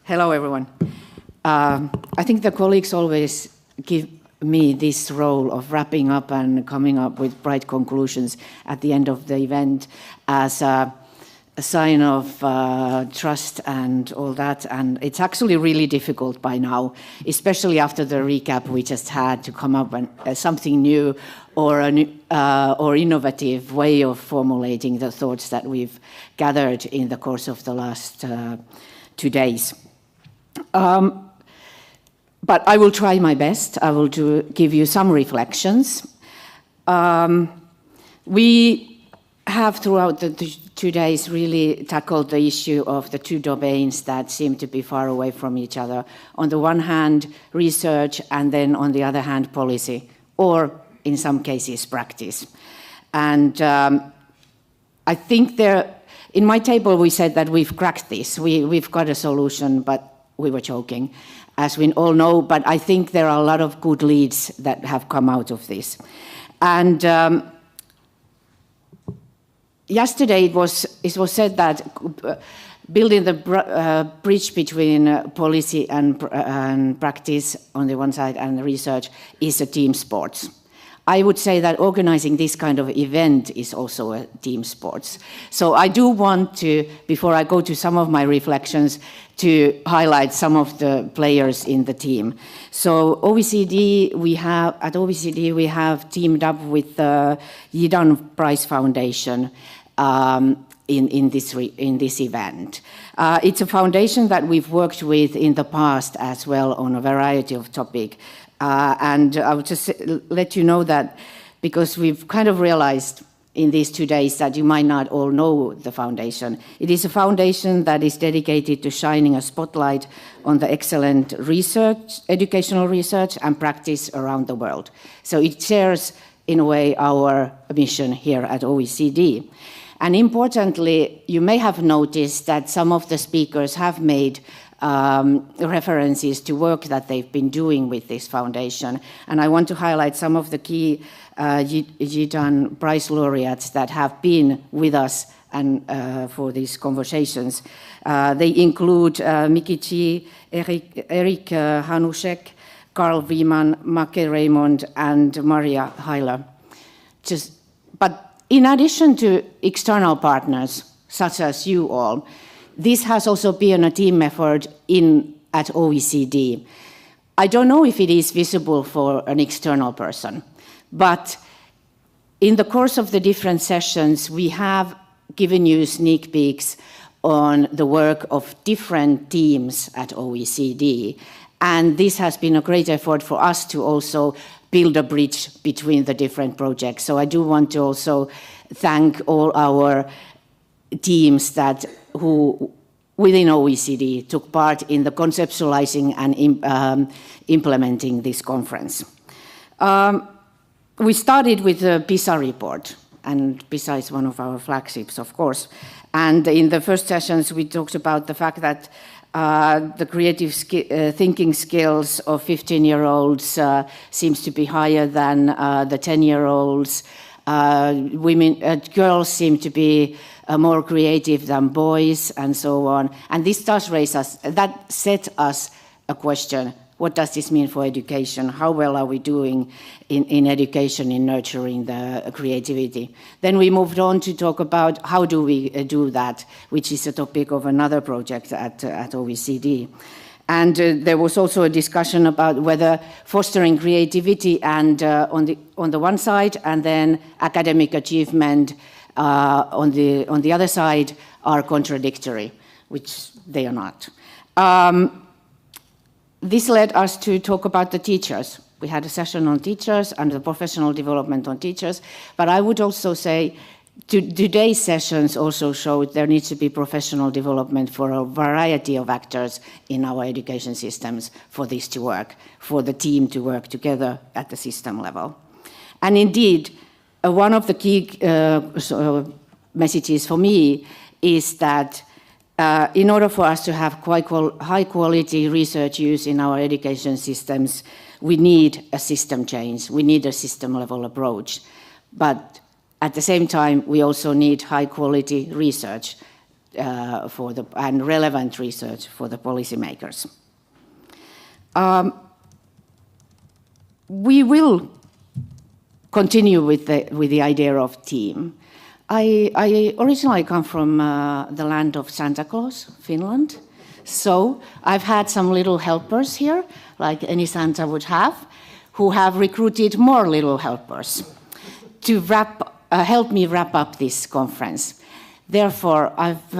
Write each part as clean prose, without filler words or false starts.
Hello, everyone. I think the colleagues always give me this role of wrapping up and coming up with bright conclusions at the end of the event as a sign of trust and all that. And it's actually really difficult by now, especially after the recap we just had, to come up with something new or innovative way of formulating the thoughts that we've gathered in the course of the last 2 days. But I will try my best. I will give you some reflections. We have throughout the 2 days really tackled the issue of the two domains that seem to be far away from each other. On the one hand, research, and then on the other hand, policy, or in some cases, practice. And I think in my table we said that we've cracked this. We've got a solution, but we were joking, as we all know, but I think there are a lot of good leads that have come out of this. And yesterday it was said that building the bridge between policy and practice on the one side and research is a team sport. I would say that organizing this kind of event is also a team sport. So I do want to, before I go to some of my reflections, to highlight some of the players in the team. So at OECD we have teamed up with the Yidan Prize Foundation in this event. It's a foundation that we've worked with in the past as well on a variety of topics. And I would just let you know that, because we've kind of realized in these 2 days that you might not all know the foundation. It is a foundation that is dedicated to shining a spotlight on the excellent research, educational research and practice around the world. So it shares, in a way, our mission here at OECD. And importantly, you may have noticed that some of the speakers have made references to work that they've been doing with this foundation. And I want to highlight some of the key Yidan Prize laureates that have been with us and for these conversations. They include Mikichi, Eric Hanushek, Carl Wieman, Make Raymond, and Maria Heiler. But in addition to external partners, such as you all, this has also been a team effort at OECD. I don't know if it is visible for an external person, but in the course of the different sessions, we have given you sneak peeks on the work of different teams at OECD. And this has been a great effort for us to also build a bridge between the different projects. So I do want to also thank all our teams who within OECD took part in the conceptualizing and implementing this conference. We started with the PISA report, and PISA is one of our flagships, of course. And in the first sessions, we talked about the fact that the creative thinking skills of 15-year-olds seems to be higher than the 10-year-olds. Girls seem to be more creative than boys, and so on. And this does that set us a question. What does this mean for education? How well are we doing in education in nurturing the creativity? Then we moved on to talk about how do we do that, which is a topic of another project at OECD. And there was also a discussion about whether fostering creativity and on the one side, and then academic achievement on the other side are contradictory, which they are not. This led us to talk about the teachers. We had a session on teachers and the professional development on teachers, but I would also say today's sessions also showed there needs to be professional development for a variety of actors in our education systems for this to work, for the team to work together at the system level. And indeed, one of the key messages for me is that in order for us to have high-quality research use in our education systems, we need a system change. We need a system-level approach. But at the same time, we also need high-quality research and relevant research for the policymakers. We will continue with the idea of team. I originally come from the land of Santa Claus, Finland. So I've had some little helpers here, like any Santa would have, who have recruited more little helpers to help me wrap up this conference. Therefore, I've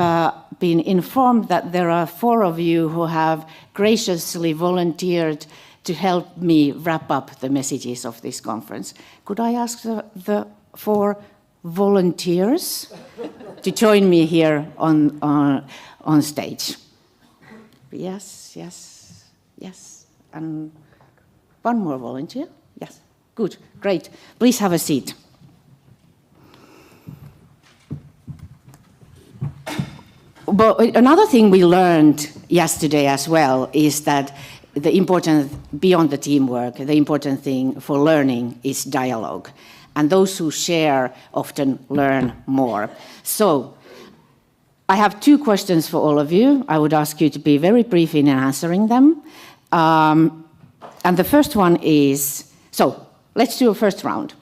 been informed that there are 4 of you who have graciously volunteered to help me wrap up the messages of this conference. Could I ask the 4 volunteers to join me here on stage? Yes, yes, yes. And one more volunteer? Yes, good, great. Please have a seat. But another thing we learned yesterday as well is that the important, beyond the teamwork, the important thing for learning is dialogue. And those who share often learn more. So I have 2 questions for all of you. I would ask you to be very brief in answering them. And the first one is, so let's do a first round.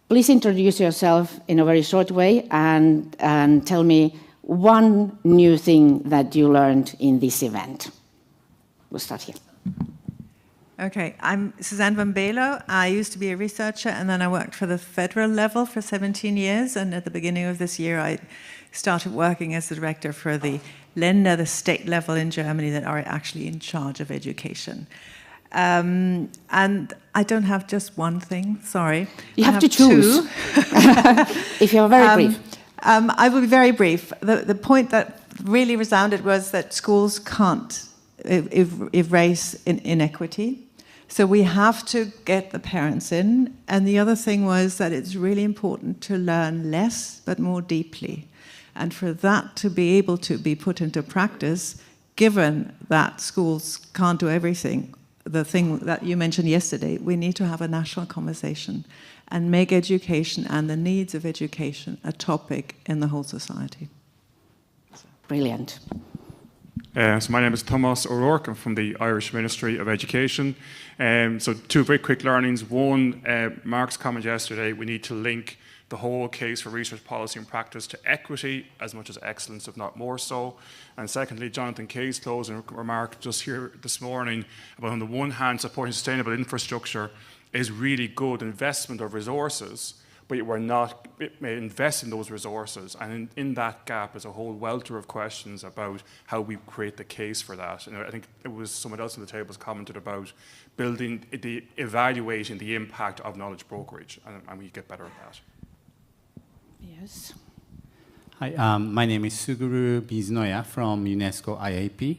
Please introduce yourself in a very short way and tell me one new thing that you learned in this event. We'll start here. Okay, I'm Suzanne van Belo. I used to be a researcher and then I worked for the federal level for 17 years. And at the beginning of this year, I started working as the director for the Länder, the state level in Germany that are actually in charge of education. And I don't have just one thing, sorry. You have to choose. 2. If you're very brief. I will be very brief. The point that really resounded was that schools can't erase inequity. So we have to get the parents in. And the other thing was that it's really important to learn less but more deeply. And for that to be able to be put into practice, given that schools can't do everything, the thing that you mentioned yesterday, we need to have a national conversation and make education and the needs of education a topic in the whole society. Brilliant. So my name is Thomas O'Rourke. I'm from the Irish Ministry of Education. So 2 very quick learnings. One, Mark's comment yesterday, we need to link the whole case for research policy and practice to equity as much as excellence, if not more so. And secondly, Jonathan Kay's closing remark just here this morning about, on the one hand, supporting sustainable infrastructure is really good investment of resources, but we're not investing those resources. And in that gap is a whole welter of questions about how we create the case for that. And I think it was someone else on the table has commented about evaluating the impact of knowledge brokerage, and we get better at that. Yes. Hi, my name is Suguru Bizunoya from UNESCO IAP.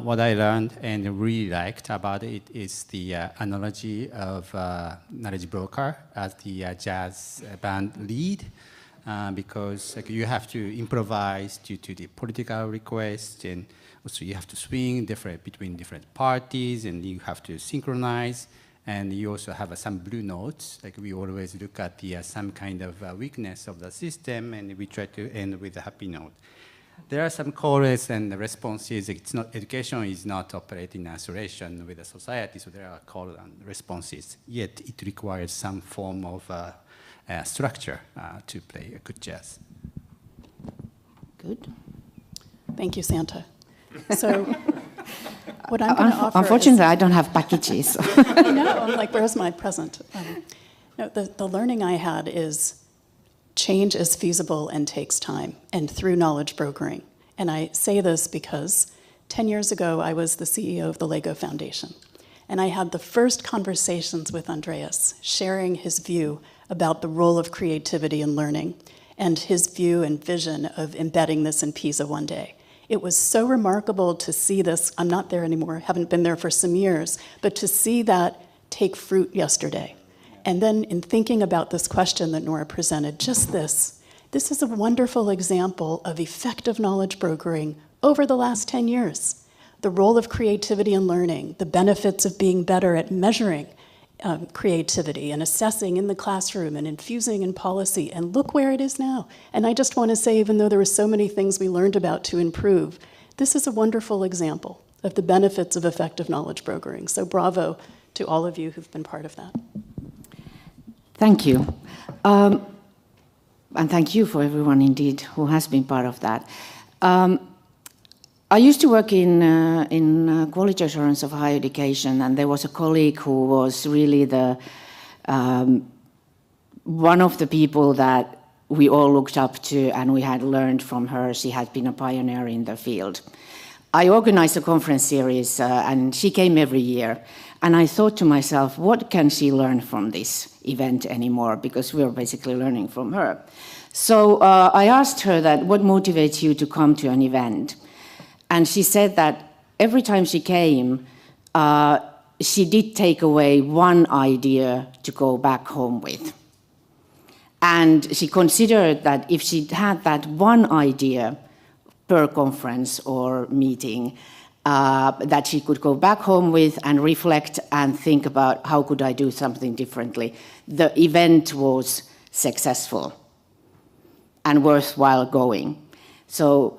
What I learned and really liked about it is the analogy of knowledge broker as the jazz band lead, because you have to improvise due to the political request, and also you have to swing between different parties, and you have to synchronize. And you also have some blue notes, like we always look at the some kind of weakness of the system, and we try to end with a happy note. There are some calls and responses. It's not, education is not operating in isolation with the society, so there are calls and responses. Yet it requires some form of structure to play a good jazz. Good. Thank you, Santa. So what I'm going to offer unfortunately, I don't have packages. I know. I'm like, where's my present? No, the learning I had is change is feasible and takes time, and through knowledge brokering. And I say this because 10 years ago, I was the CEO of the Lego Foundation. And I had the first conversations with Andreas, sharing his view about the role of creativity in learning and his view and vision of embedding this in PISA one day. It was so remarkable to see this. I'm not there anymore, haven't been there for some years, but to see that take fruit yesterday. And then in thinking about this question that Nora presented, just this is a wonderful example of effective knowledge brokering over the last 10 years. The role of creativity in learning, the benefits of being better at measuring creativity and assessing in the classroom and infusing in policy, and look where it is now. And I just want to say, even though there were so many things we learned about to improve, this is a wonderful example of the benefits of effective knowledge brokering. So bravo to all of you who've been part of that. Thank you. And thank you for everyone indeed who has been part of that. I used to work in quality assurance of higher education, and there was a colleague who was really the one of the people that we all looked up to, and we had learned from her. She had been a pioneer in the field. I organized a conference series, and she came every year. And I thought to myself, what can she learn from this event anymore? Because we were basically learning from her. So I asked her that, what motivates you to come to an event? And she said that every time she came, she did take away one idea to go back home with. And she considered that if she had that one idea per conference or meeting, that she could go back home with and reflect and think about how could I do something differently, the event was successful and worthwhile going. So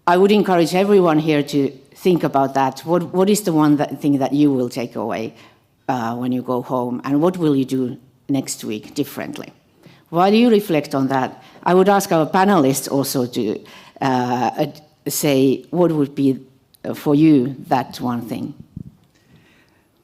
I would encourage everyone here to think about that. What is the one thing that you will take away when you go home, and what will you do next week differently? While you reflect on that, I would ask our panelists also to say what would be for you that one thing.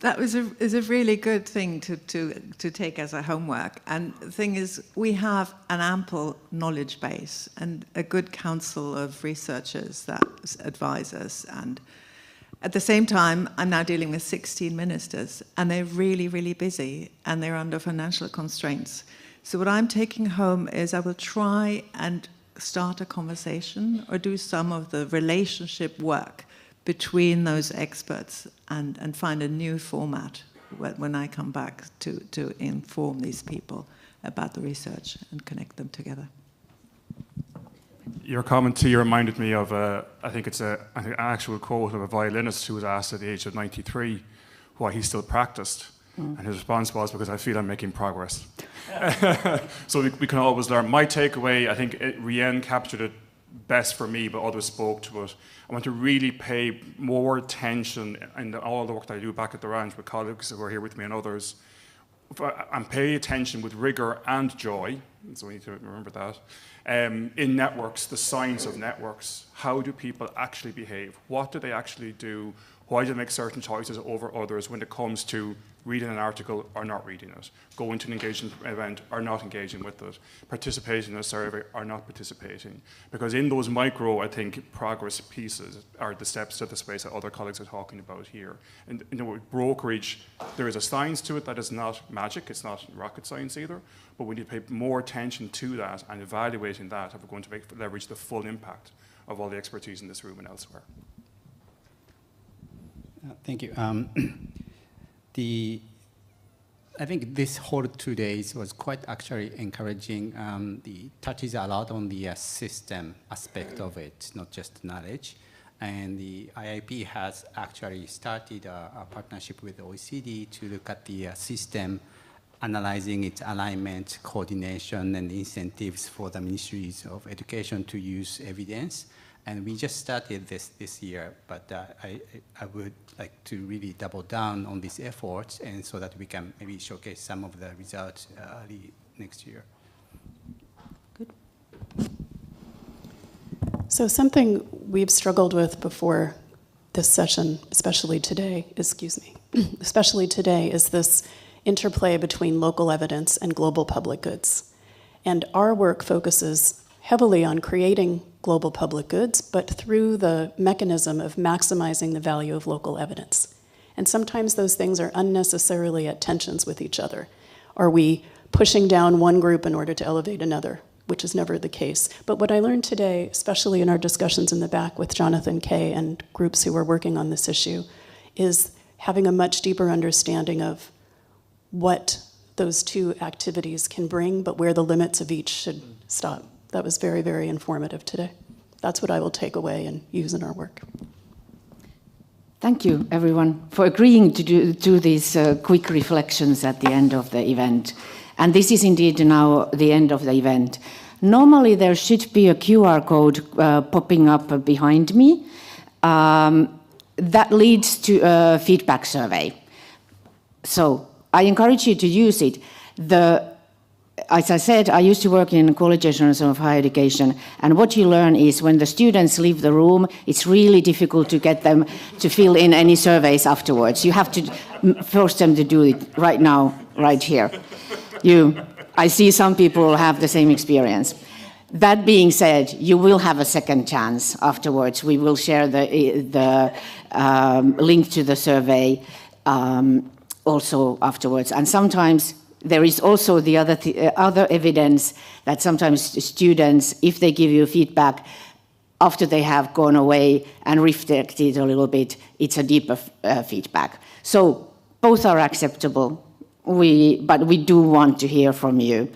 That is a really good thing to take as a homework. And the thing is, we have an ample knowledge base and a good council of researchers that advise us. And at the same time, I'm now dealing with 16 ministers, and they're really, really busy, and they're under financial constraints. So what I'm taking home is I will try and start a conversation or do some of the relationship work between those experts and find a new format when I come back to inform these people about the research and connect them together. Your comment to you reminded me of, I think it's an actual quote of a violinist who was asked at the age of 93 why he still practiced. And his response was, because I feel I'm making progress. So we can always learn. My takeaway, I think Rian captured it best for me, but others spoke to it. I want to really pay more attention in all the work that I do back at the ranch with colleagues who are here with me and others, and pay attention with rigor and joy, so we need to remember that, in networks, the science of networks. How do people actually behave? What do they actually do? Why do they make certain choices over others when it comes to reading an article or not reading it, going to an engagement event or not engaging with it, participating in a survey or not participating? Because in those micro, I think, progress pieces are the steps to the space that other colleagues are talking about here. And with brokerage, there is a science to it that is not magic, it's not rocket science either, but we need to pay more attention to that and evaluating that if we're going to leverage the full impact of all the expertise in this room and elsewhere. Thank you. I think this whole 2 days was quite actually encouraging. The touches a lot on the system aspect of it, not just knowledge. And the IIP has actually started a partnership with OECD to look at the system, analyzing its alignment, coordination, and incentives for the ministries of education to use evidence. And we just started this year, but I would like to really double down on these efforts, and so that we can maybe showcase some of the results early next year. Good. So something we've struggled with before this session, especially today, is this interplay between local evidence and global public goods. And our work focuses heavily on creating global public goods, but through the mechanism of maximizing the value of local evidence. And sometimes those things are unnecessarily at tensions with each other. Are we pushing down one group in order to elevate another, which is never the case. But what I learned today, especially in our discussions in the back with Jonathan Kay and groups who are working on this issue, is having a much deeper understanding of what those two activities can bring, but where the limits of each should stop. That was very, very informative today. That's what I will take away and use in our work. Thank you, everyone, for agreeing to do these quick reflections at the end of the event. And this is indeed now the end of the event. Normally, there should be a QR code popping up behind me that leads to a feedback survey. So I encourage you to use it. As I said, I used to work in College Journalism of Higher Education, and what you learn is when the students leave the room, it's really difficult to get them to fill in any surveys afterwards. You have to force them to do it right now, right here. I see some people have the same experience. That being said, you will have a second chance afterwards. We will share the link to the survey also afterwards. And sometimes there is also the other evidence that sometimes students, if they give you feedback after they have gone away and reflected a little bit, it's a deeper feedback. So both are acceptable, but we do want to hear from you.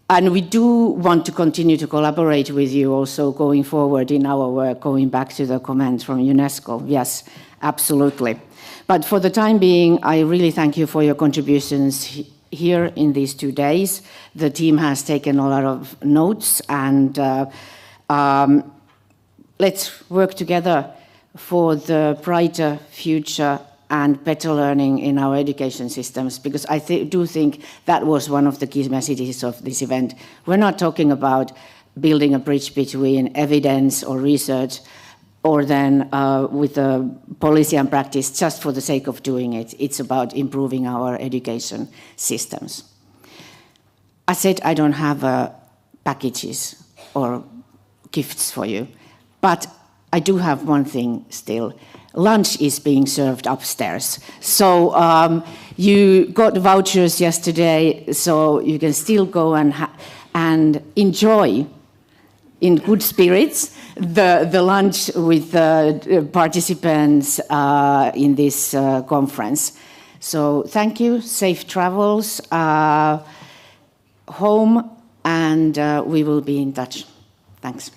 And we do want to continue to collaborate with you also going forward in our work, going back to the comment from UNESCO. Yes, absolutely. But for the time being, I really thank you for your contributions here in these 2 days. The team has taken a lot of notes, and let's work together for the brighter future and better learning in our education systems, because I do think that was one of the key messages of this event. We're not talking about building a bridge between evidence or research or then with the policy and practice just for the sake of doing it. It's about improving our education systems. I said I don't have packages or gifts for you, but I do have one thing still. Lunch is being served upstairs. So you got vouchers yesterday, so you can still go and enjoy in good spirits the lunch with the participants in this conference. So thank you, safe travels home, and we will be in touch. Thanks.